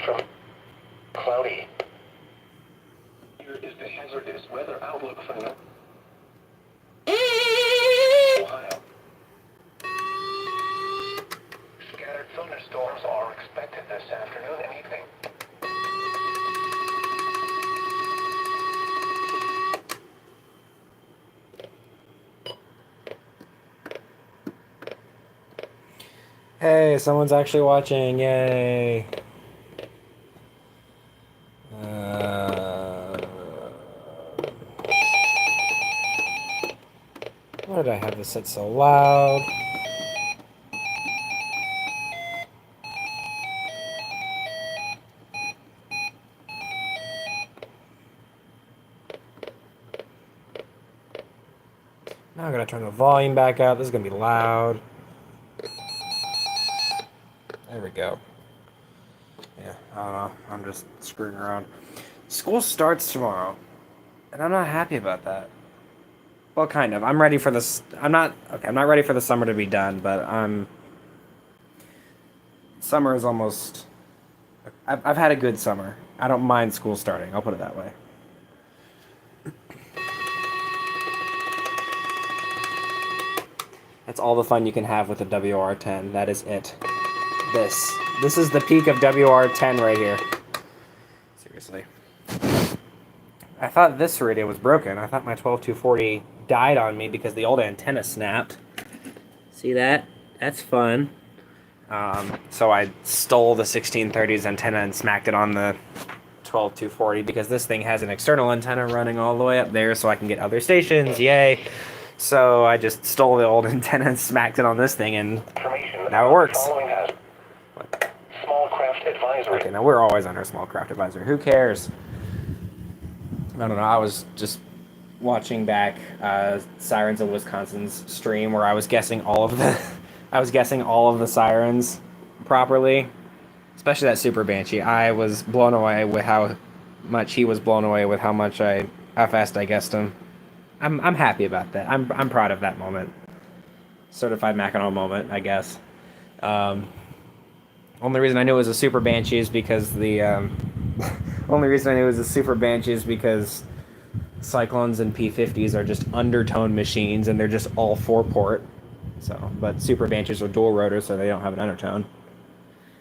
from cloudy. Here is the hazardous weather outlook for Ohio. Scattered thunderstorms are expected this afternoon and evening. Hey, someone's actually watching. Yay. Why did I have this set so loud? Now I'm gonna turn the volume back up. This is gonna be loud. There we go. Yeah, I don't know. I'm just screwing around. School starts tomorrow, and I'm not happy about that. Well, kind of. I'm ready for this. I'm not ready for the summer to be done, but summer is almost. I've had a good summer. I don't mind school starting. I'll put it that way. That's all the fun you can have with a WR10. That is it. This is the peak of WR10 right here. Seriously. I thought this radio was broken. I thought my 12240 died on me because the old antenna snapped. See that? That's fun. So I stole the 1630's antenna and smacked it on the 12240 because this thing has an external antenna running all the way up there so I can get other stations. Yay. So I just stole the old antenna and smacked it on this thing, and now it works. Small craft advisory. Okay, now we're always under small craft advisory. Who cares? I don't know. I was just watching back Sirens of Wisconsin's stream where I was guessing all of the sirens properly, especially that Super Banshee. I was blown away with how much he was blown away with how fast I guessed him. I'm happy about that. I'm proud of that moment. Certified Mackinac moment, I guess. Only reason I knew it was a Super Banshee is because Cyclones and P50s are just undertone machines, and they're just all 4-port. So, but Super Banshees are dual rotor, so they don't have an undertone.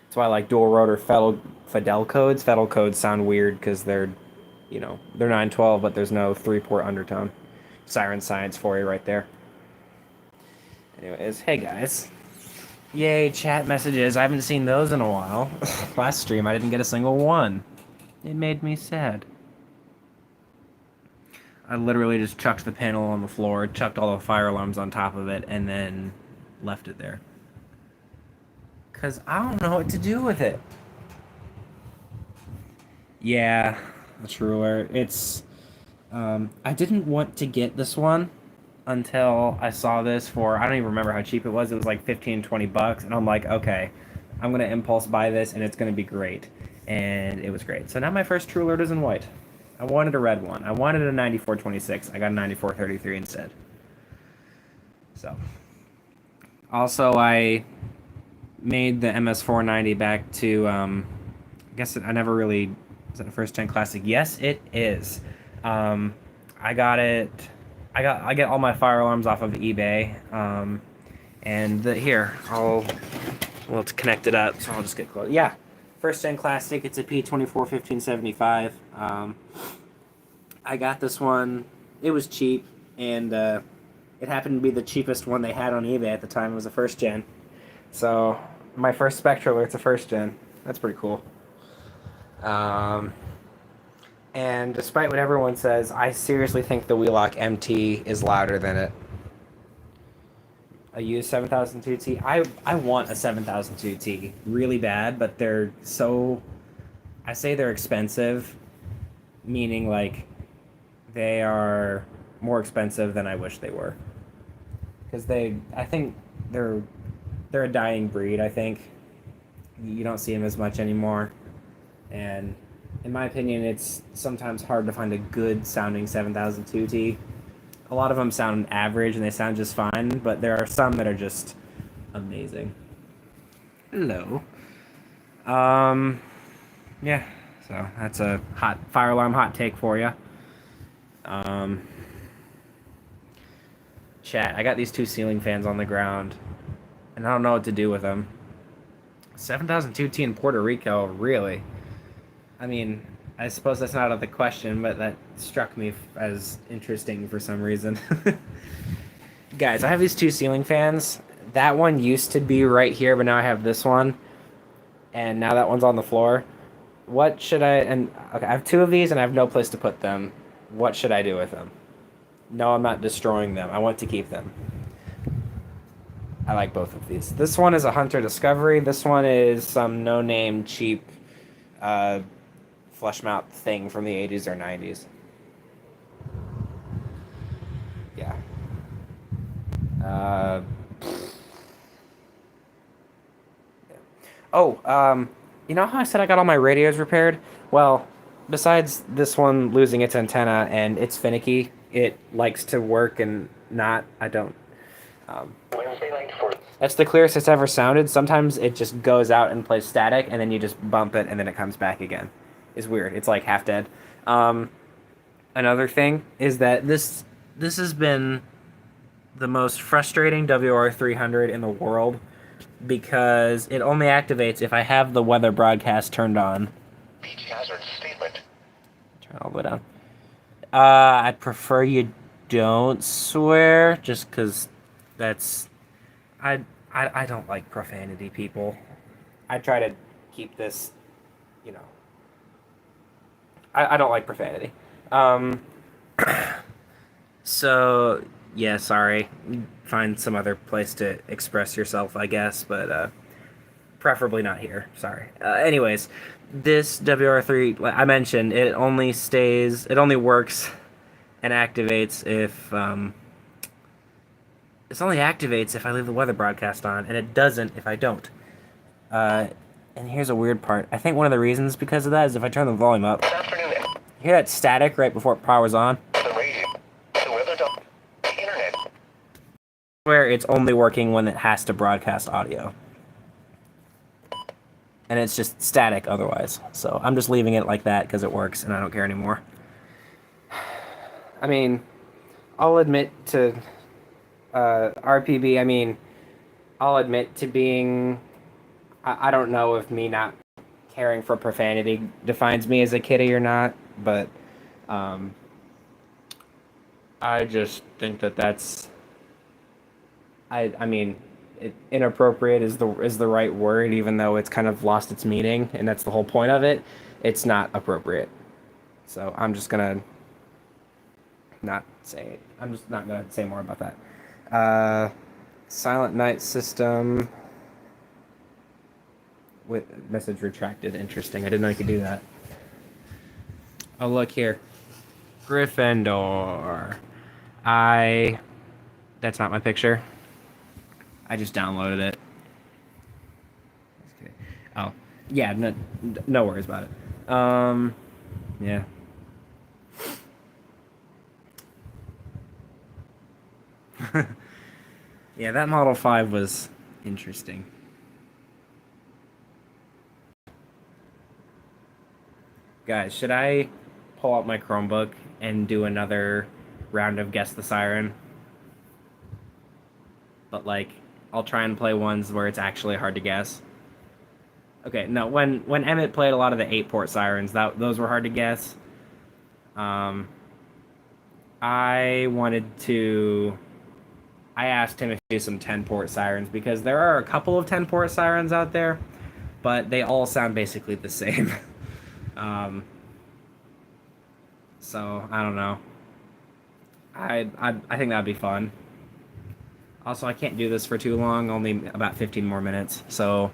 That's why I like dual rotor Fidel codes. Fidel codes sound weird because they're 912, but there's no 3-port undertone. Siren science for you right there. Anyways, hey guys. Yay, chat messages. I haven't seen those in a while. Last stream, I didn't get a single one. It made me sad. I literally just chucked the panel on the floor, chucked all the fire alarms on top of it, and then left it there. Because I don't know what to do with it. Yeah, the Truler. It's... I didn't want to get this one until I saw this for, I don't even remember how cheap it was. It was like 15, 20 bucks. And I'm like, okay, I'm going to impulse buy this and it's going to be great. And it was great. So now my first True Alert is in white. I wanted a red one. I wanted a 9426. I got a 9433 instead. So. Also, I made the MS490 back to, I guess I never really, is it a first gen classic? Yes, it is. I got it. I get all my fire alarms off of eBay. And here, it's connected up, so I'll just get close. Yeah, first gen classic. It's a P241575. I got this one. It was cheap, and it happened to be the cheapest one they had on eBay at the time. It was a first gen. So my first Spectre Alert's a first gen. That's pretty cool. And despite what everyone says, I seriously think the Wheelock MT is louder than it. I use 7002T. I want a 7002T really bad, but they're so... I say they're expensive, meaning like they are more expensive than I wish they were. Because I think they're a dying breed, I think. You don't see them as much anymore. And in my opinion, it's sometimes hard to find a good sounding 7002T. A lot of them sound average and they sound just fine, but there are some that are just amazing. Hello. Yeah, so that's a hot fire alarm hot take for you. Um, Chat. I got these two ceiling fans on the ground, and I don't know what to do with them. 7,200 in Puerto Rico, really? I mean, I suppose that's not out of the question, but that struck me as interesting for some reason. Guys, I have these two ceiling fans. That one used to be right here, but now I have this one, and now that one's on the floor. What should I? And okay, I have two of these, and I have no place to put them. What should I do with them? No, I'm not destroying them. I want to keep them. I like both of these. This one is a Hunter Discovery. This one is some no-name, cheap, uh, flush mount thing from the 80s or 90s. Yeah. Uh, oh, you know how I said I got all my radios repaired? Well, besides this one losing its antenna and it's finicky, it likes to work and not. I don't. Wednesday night for That's the clearest it's ever sounded. Sometimes it just goes out and plays static, and then you just bump it, and then it comes back again. It's weird. It's like half dead. Um, Another thing is that this has been the most frustrating WR300 in the world because it only activates if I have the weather broadcast turned on. beach hazard statement. Turn all the way down. I'd prefer you don't swear, just because that's I don't like profanity, people. I try to keep this, you know. I don't like profanity. Um, so yeah, sorry. Find some other place to express yourself, I guess, but preferably not here. Sorry. Anyways, this WR3 like I mentioned, it only works and activates if it only activates if I leave the weather broadcast on, and it doesn't if I don't. Uh, and here's a weird part. I think one of the reasons because of that is if I turn the volume up, Good afternoon. you hear that static right before it powers on? The radio. The weather. The internet. Where it's only working when it has to broadcast audio. And it's just static otherwise. So I'm just leaving it like that because it works and I don't care anymore. I mean, I'll admit to RPB, I'll admit to being. I don't know if me not caring for profanity defines me as a kiddie or not, but I just think that that's. Inappropriate is the right word, even though it's kind of lost its meaning, and that's the whole point of it. It's not appropriate. So I'm just gonna not say it. I'm just not gonna say more about that. Silent Night System with message retracted. Interesting. I didn't know you could do that. Oh, look here. Gryffindor. That's not my picture. I just downloaded it. Okay. Oh, yeah. No worries about it. Yeah. Yeah, that Model 5 was interesting. Guys, should I pull out my Chromebook and do another round of Guess the Siren? But, like, I'll try and play ones where it's actually hard to guess. Okay, no, when Emmett played a lot of the 8-port sirens, those were hard to guess. I asked him if he do some 10-port sirens because there are a couple of 10-port sirens out there, but they all sound basically the same. So I don't know. I think that'd be fun. Also, I can't do this for too long. Only about 15 more minutes. So,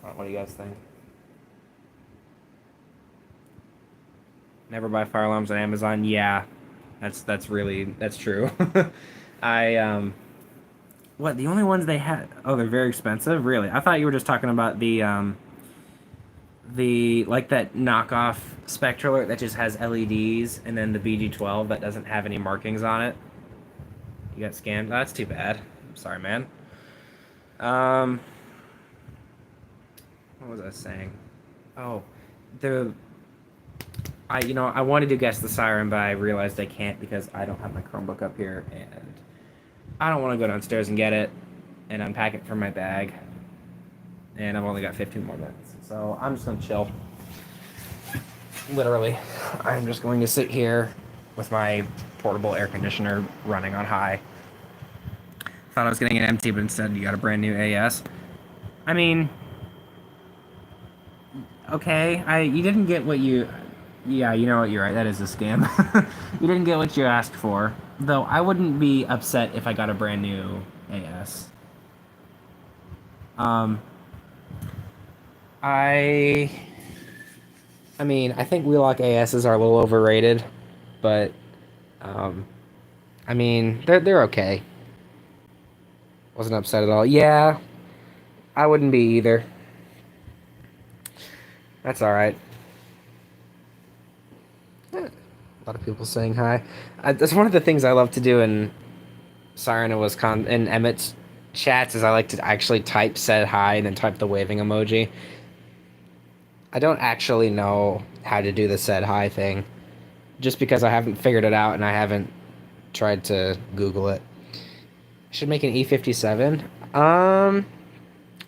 what do you guys think? Never buy fire alarms on Amazon. Yeah, that's true. I what the only ones they had? Oh, they're very expensive. Really? I thought you were just talking about the like that knockoff Spectre alert that just has LEDs, and then the BG12 that doesn't have any markings on it. You got scammed. Oh, that's too bad. I'm sorry, man. What was I saying? Oh, the I wanted to guess the siren, but I realized I can't because I don't have my Chromebook up here, and I don't want to go downstairs and get it and unpack it from my bag. And I've only got 15 more minutes, so I'm just gonna chill. Literally, I'm just going to sit here with my portable air conditioner running on high. Thought I was getting an empty, but instead you got a brand new AS. I mean, okay, you didn't get what you. Yeah, you know what? You're right. That is a scam. You didn't get what you asked for. Though I wouldn't be upset if I got a brand new AS. Um, I. I mean, I think Wheelock ASs are a little overrated, but um, I mean, they're okay. Wasn't upset at all. Yeah, I wouldn't be either. That's all right. A lot of people saying hi. That's one of the things I love to do in Siren and in Emmett's chats is I like to actually type said hi and then type the waving emoji. I don't actually know how to do the said hi thing, just because I haven't figured it out and I haven't tried to Google it. I should make an E57.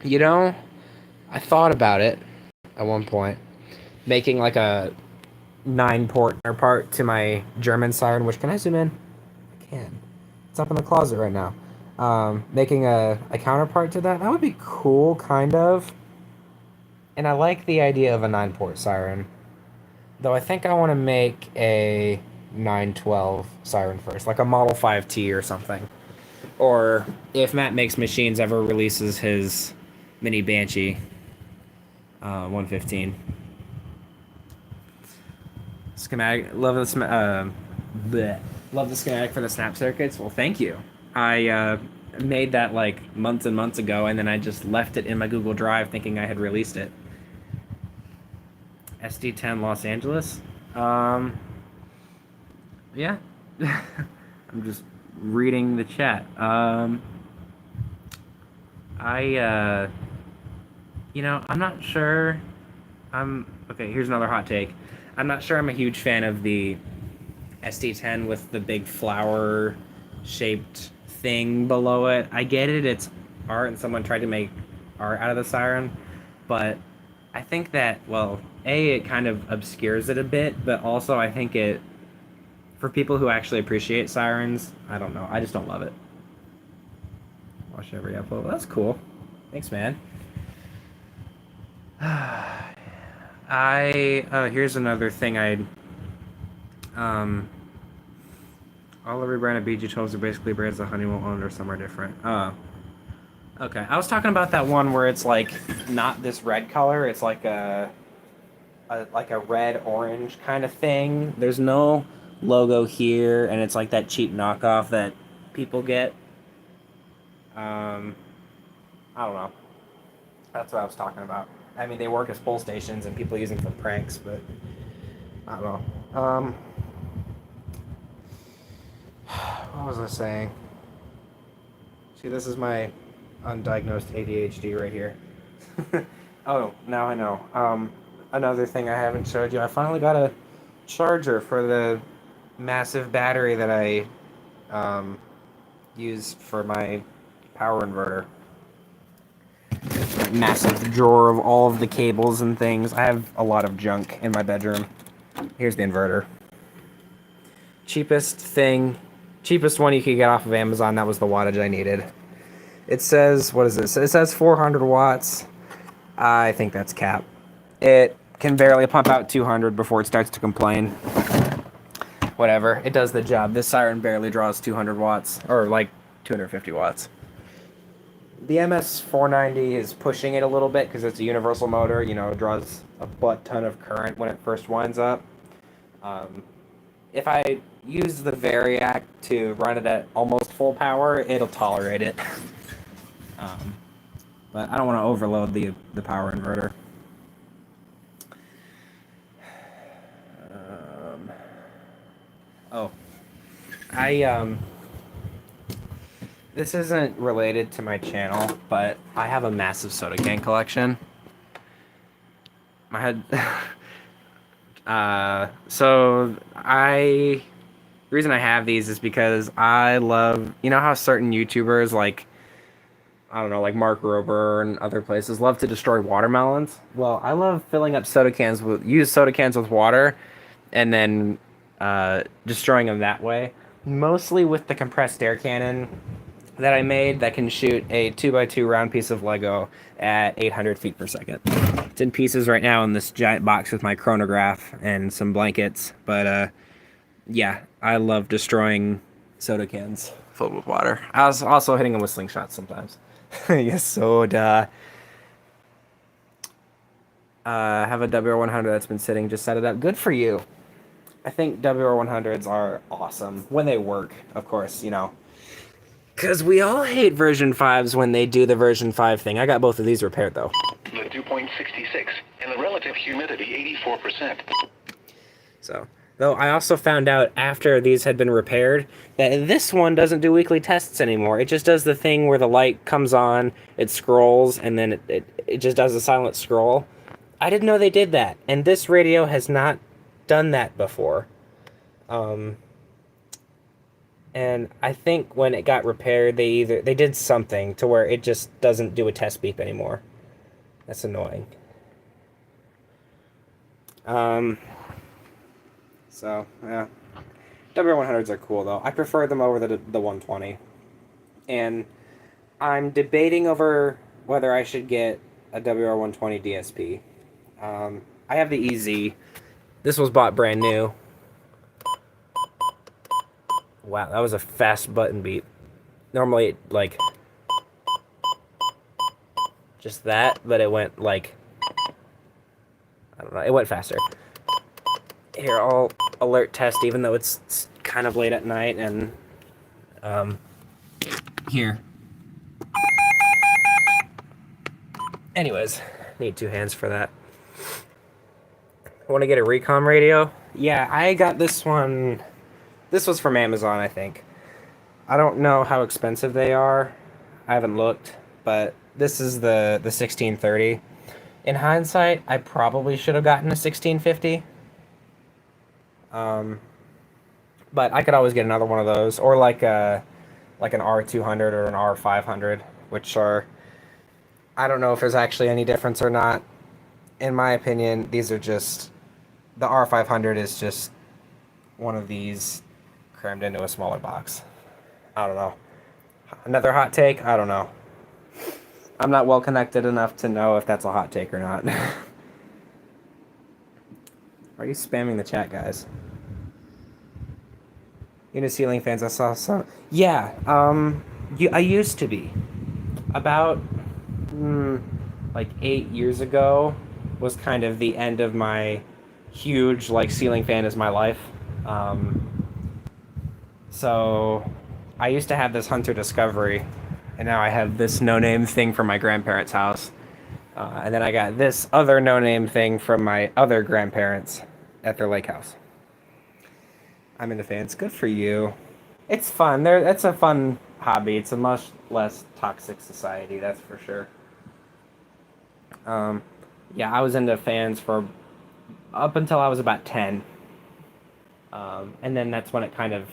You know, I thought about it at one point, making like a 9-port part to my German siren. Which, can I zoom in? I can. It's up in the closet right now. Making a counterpart to that. That would be cool, kind of. And I like the idea of a 9-port siren. Though I think I want to make a 912 siren first, like a Model 5T or something. Or if Matt Makes Machines ever releases his mini Banshee 115. Schematic, love the schematic for the snap circuits. Well, thank you. I made that like months and months ago, and then I just left it in my Google Drive thinking I had released it. SD10 Los Angeles. Yeah. I'm just reading the chat. I'm not sure. Okay, here's another hot take. I'm not sure I'm a huge fan of the SD10 with the big flower shaped thing below it. I get it, it's art and someone tried to make art out of the siren, but I think that, well, it kind of obscures it a bit, but also I think it, for people who actually appreciate sirens, I don't know, I just don't love it. Watch every upload. Well, that's cool. Thanks, man. Here's another thing all every brand of BG12s are basically brands that Honeywell owned or some are different. Okay. I was talking about that one where it's like not this red color, it's like a red orange kind of thing. There's no logo here, and it's like that cheap knockoff that people get. I don't know. That's what I was talking about. I mean, they work as pull stations and people use them for pranks, but I don't know. What was I saying? See, this is my undiagnosed ADHD right here. Oh, now I know. Another thing I haven't showed you, I finally got a charger for the massive battery that I use for my power inverter. Massive drawer of all of the cables and things. I have a lot of junk in my bedroom. Here's the inverter. Cheapest one you could get off of Amazon. That was the wattage I needed. It says, what is this? It says 400 watts. I think that's cap. It can barely pump out 200 before it starts to complain. Whatever, it does the job. This siren barely draws 200 watts, or like 250 watts. The MS490 is pushing it a little bit because it's a universal motor. You know, it draws a butt ton of current when it first winds up. If I use the Variac to run it at almost full power, it'll tolerate it. But I don't want to overload the power inverter. This isn't related to my channel, but I have a massive soda can collection. So the reason I have these is because I love, you know how certain YouTubers like, I don't know, like Mark Rober and other places love to destroy watermelons. Well, I love filling up soda cans with water, and then destroying them that way. Mostly with the compressed air cannon that I made that can shoot a 2x2 round piece of Lego at 800 feet per second. It's in pieces right now in this giant box with my chronograph and some blankets. But yeah, I love destroying soda cans filled with water. I was also hitting them with slingshots sometimes. Yes, soda. Have a WR100 that's been sitting, just set it up. Good for you. I think WR100s are awesome when they work, of course, you know. Because we all hate version 5s when they do the version 5 thing. I got both of these repaired, though. The dew point 66, and the relative humidity 84%. So, though I also found out after these had been repaired that this one doesn't do weekly tests anymore. It just does the thing where the light comes on, it scrolls, and then it just does a silent scroll. I didn't know they did that, and this radio has not done that before. And I think when it got repaired, they did something to where it just doesn't do a test beep anymore. That's annoying. So yeah, W100s are cool though. I prefer them over the 120, and I'm debating over whether I should get a WR120 DSP. I have the EZ. This was bought brand new. Wow, that was a fast button beep. Normally, like, just that, but it went, like, I don't know, it went faster. Here, I'll alert test, even though it's kind of late at night, and, here. Anyways, need 2 hands for that. Want to get a Recom radio? Yeah, I got this one. This was from Amazon, I think. I don't know how expensive they are. I haven't looked, but this is the 1630. In hindsight, I probably should have gotten a 1650. But I could always get another one of those, or like an R200 or an R500, which are, I don't know if there's actually any difference or not. In my opinion, these are just, the R500 is just one of these crammed into a smaller box. I don't know. Another hot take? I don't know. I'm not well connected enough to know if that's a hot take or not. Are you spamming the chat, guys? Unit ceiling fans, I saw some. Yeah, I used to be. About, like 8 years ago was kind of the end of my huge, like, ceiling fan is my life. So I used to have this Hunter Discovery, and now I have this no-name thing from my grandparents' house. And then I got this other no-name thing from my other grandparents at their lake house. I'm into fans. Good for you. It's fun. It's a fun hobby. It's a much less toxic society, that's for sure. Yeah, I was into fans for up until I was about 10. And then that's when it kind of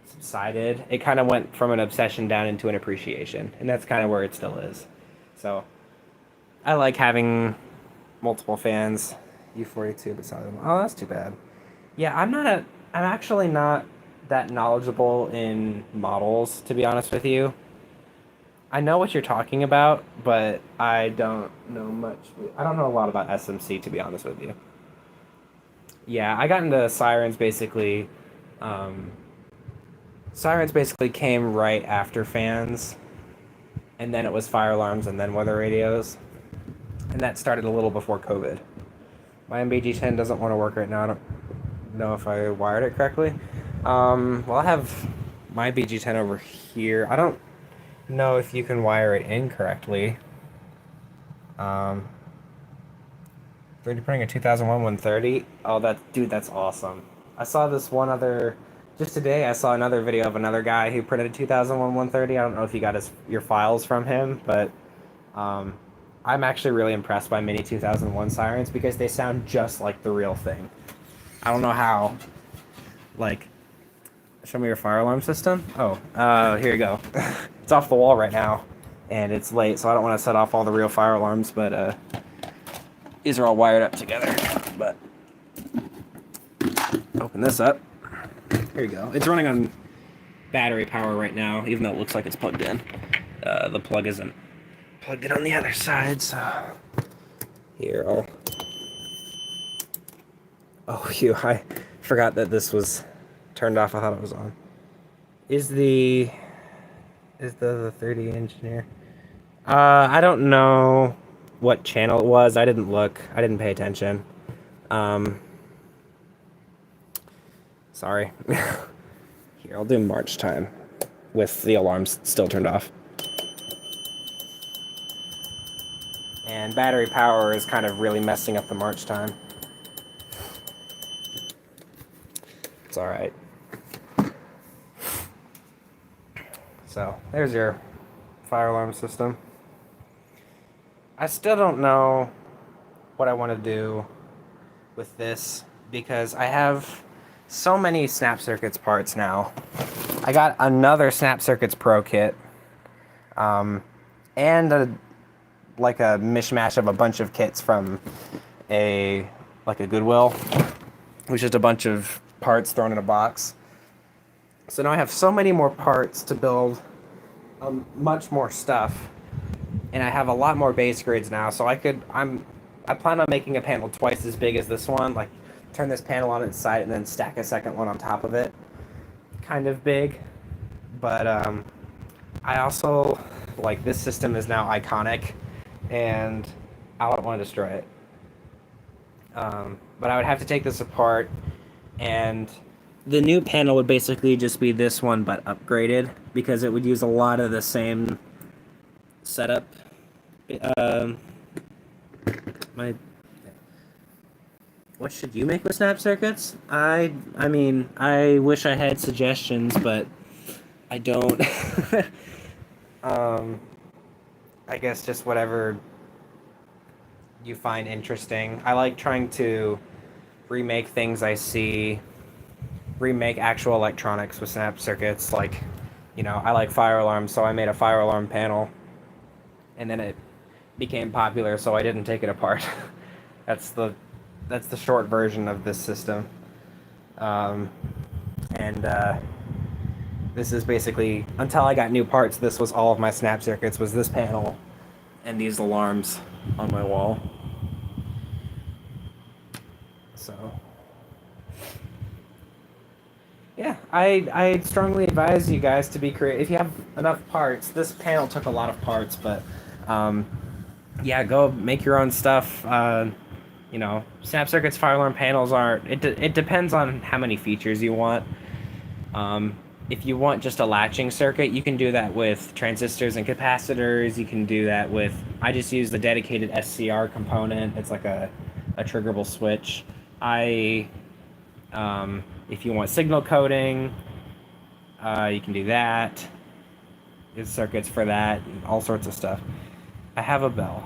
subsided. It kind of went from an obsession down into an appreciation, and that's kind of where it still is. So I like having multiple fans. U42 beside them. Oh, that's too bad. Yeah, I'm actually not that knowledgeable in models, to be honest with you. I know what you're talking about, but I don't know much. I don't know a lot about SMC, to be honest with you. Yeah, I got into sirens basically. Sirens basically came right after fans, and then it was fire alarms and then weather radios. And that started a little before COVID. My MBG10 doesn't want to work right now. I don't know if I wired it correctly. Well, I have my BG10 over here. I don't know if you can wire it incorrectly. 3D printing a 2001 130. Oh, that's awesome. I saw this one other, just today I saw another video of another guy who printed a 2001 130. I don't know if you got your files from him, but I'm actually really impressed by Mini 2001 sirens because they sound just like the real thing. I don't know how. Like, show me your fire alarm system. Oh, here you go. It's off the wall right now, and it's late, so I don't want to set off all the real fire alarms, but these are all wired up together. But open this up. Here you go. It's running on battery power right now, even though it looks like it's plugged in. The plug isn't plugged in on the other side, so here I'll. Oh, I forgot that this was turned off. I thought it was on. Is the 30 engineer? I don't know what channel it was. I didn't look. I didn't pay attention. Sorry. Here, I'll do March time with the alarms still turned off. And battery power is kind of really messing up the March time. It's all right. So there's your fire alarm system. I still don't know what I want to do with this because I have so many Snap Circuits parts now. I got another Snap Circuits Pro kit, and a mishmash of a bunch of kits from a Goodwill, which is just a bunch of parts thrown in a box. So now I have so many more parts to build much more stuff, and I have a lot more base grids now. So I plan on making a panel twice as big as this one, like turn this panel on its side and then stack a second one on top of it. Kind of big, but I also, like, this system is now iconic, and I don't want to destroy it. But I would have to take this apart, and the new panel would basically just be this one, but upgraded, because it would use a lot of the same setup. What should you make with Snap Circuits? I mean, I wish I had suggestions, but I don't. I guess just whatever you find interesting. I like trying to remake things I see, remake actual electronics with Snap Circuits. Like, I like fire alarms, so I made a fire alarm panel, and then it became popular, so I didn't take it apart. That's the short version of this system. This is basically, until I got new parts, this was all of my Snap Circuits, was this panel and these alarms on my wall. So, yeah, I strongly advise you guys to be creative. If you have enough parts, this panel took a lot of parts, but yeah, go make your own stuff. Snap Circuits fire alarm panels it depends on how many features you want. If you want just a latching circuit, you can do that with transistors and capacitors. You can do that with, I just use the dedicated SCR component. It's like a triggerable switch. If you want signal coding, you can do that. There's circuits for that, all sorts of stuff. I have a bell.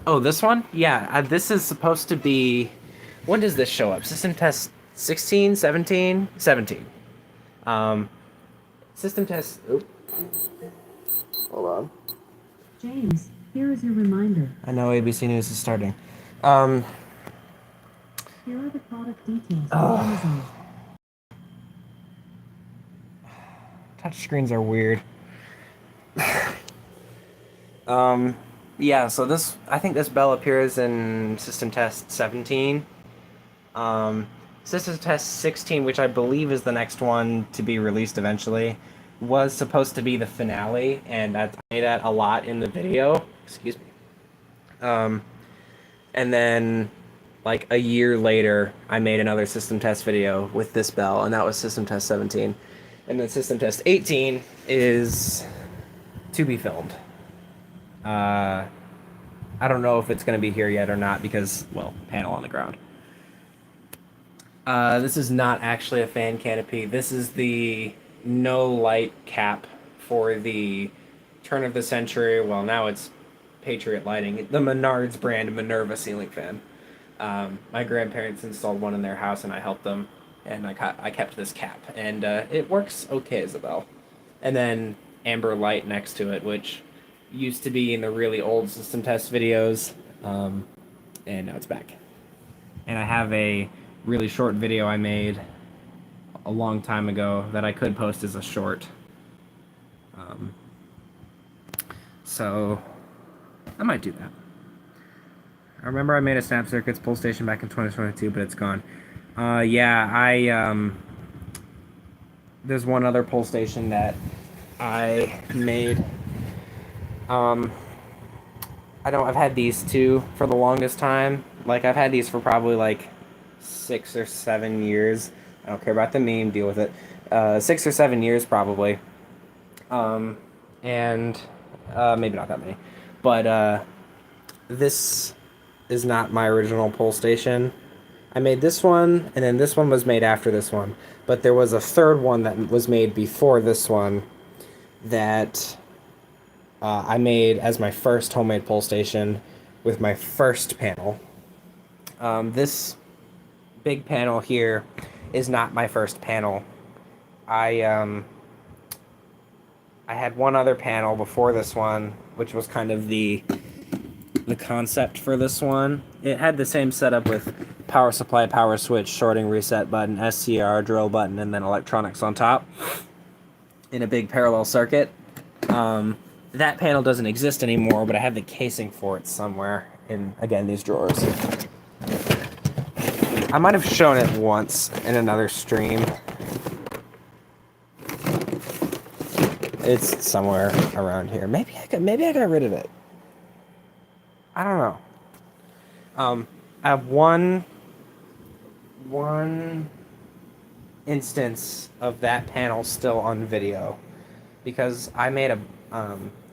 Oh, this one? Yeah, this is supposed to be... When does this show up? System test 16, 17? 17. System test... Oop. Hold on. James, here is your reminder. I know ABC News is starting. Here are the product details on Amazon. Touchscreens are weird. Yeah, so I think this bell appears in System Test 17. System Test 16, which I believe is the next one to be released eventually, was supposed to be the finale, and I say that a lot in the video. Excuse me. And then, like, a year later, I made another System Test video with this bell, and that was System Test 17. And then System Test 18 is to be filmed. I don't know if it's going to be here yet or not because, well, panel on the ground. This is not actually a fan canopy. This is the no light cap for the turn of the century. Well, now it's Patriot Lighting. The Menards brand Minerva ceiling fan. My grandparents installed one in their house, and I helped them, and I kept this cap, and it works okay, Isabel. And then Amber Light next to it, which used to be in the really old system test videos, and now it's back. And I have a really short video I made a long time ago that I could post as a short. So I might do that. I remember I made a Snap Circuits pull station back in 2022, but it's gone. Yeah, there's one other pull station that I made. I've had these two for the longest time. Like, I've had these for probably like 6 or 7 years. I don't care about the meme, deal with it. 6 or 7 years probably. And maybe not that many. But this is not my original pull station. I made this one, and then this one was made after this one. But there was a third one that was made before this one that I made as my first homemade pull station with my first panel. This big panel here is not my first panel. I had one other panel before this one, which was kind of the concept for this one. It had the same setup with power supply, power switch, shorting reset button, SCR, drill button, and then electronics on top in a big parallel circuit. That panel doesn't exist anymore, but I have the casing for it somewhere in, again, these drawers. I might have shown it once in another stream. It's somewhere around here. Maybe I got rid of it. I don't know. I have one instance of that panel still on video because I made a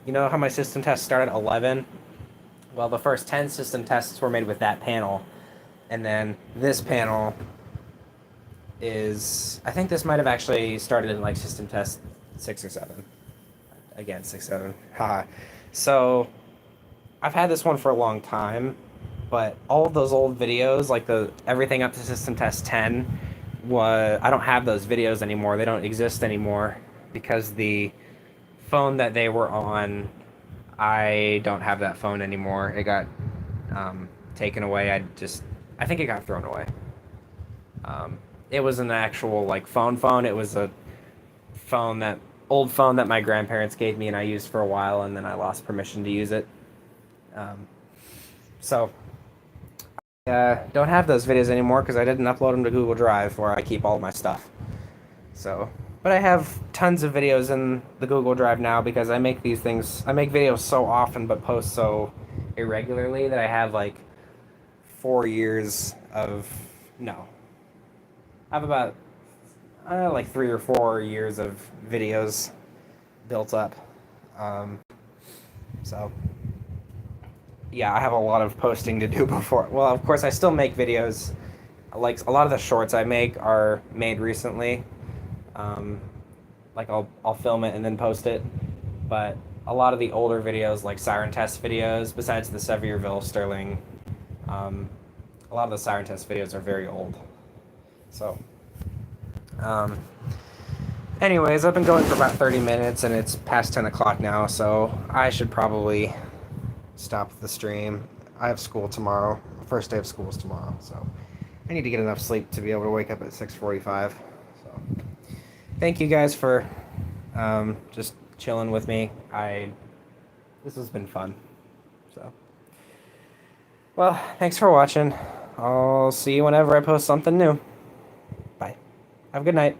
you know how my system test started at 11? Well, the first 10 system tests were made with that panel, and then this panel is, I think this might have actually started in like system test 6 or 7. Again, 6, 7. Haha. So I've had this one for a long time, but all of those old videos, like everything up to system test 10, I don't have those videos anymore. They don't exist anymore because the phone that they were on, I don't have that phone anymore. It got taken away. I think it got thrown away. It was an actual like phone. It was a old phone that my grandparents gave me and I used for a while, and then I lost permission to use it. So don't have those videos anymore because I didn't upload them to Google Drive where I keep all of my stuff. So, but I have tons of videos in the Google Drive now because I make videos so often but post so irregularly that I have like 4 years of, no. I have about like 3 or 4 years of videos built up. So yeah, I have a lot of posting to do before. Well, of course, I still make videos. Like, a lot of the shorts I make are made recently. Like, I'll film it and then post it. But a lot of the older videos, like siren test videos, besides the Sevierville Sterling, a lot of the siren test videos are very old. So, anyways, I've been going for about 30 minutes, and it's past 10 o'clock now, so I should probably stop the stream. I have school tomorrow. First day of school is tomorrow, so I need to get enough sleep to be able to wake up at 6:45. So thank you guys for just chilling with me. This has been fun. So, well, thanks for watching. I'll see you whenever I post something new. Bye. Have a good night.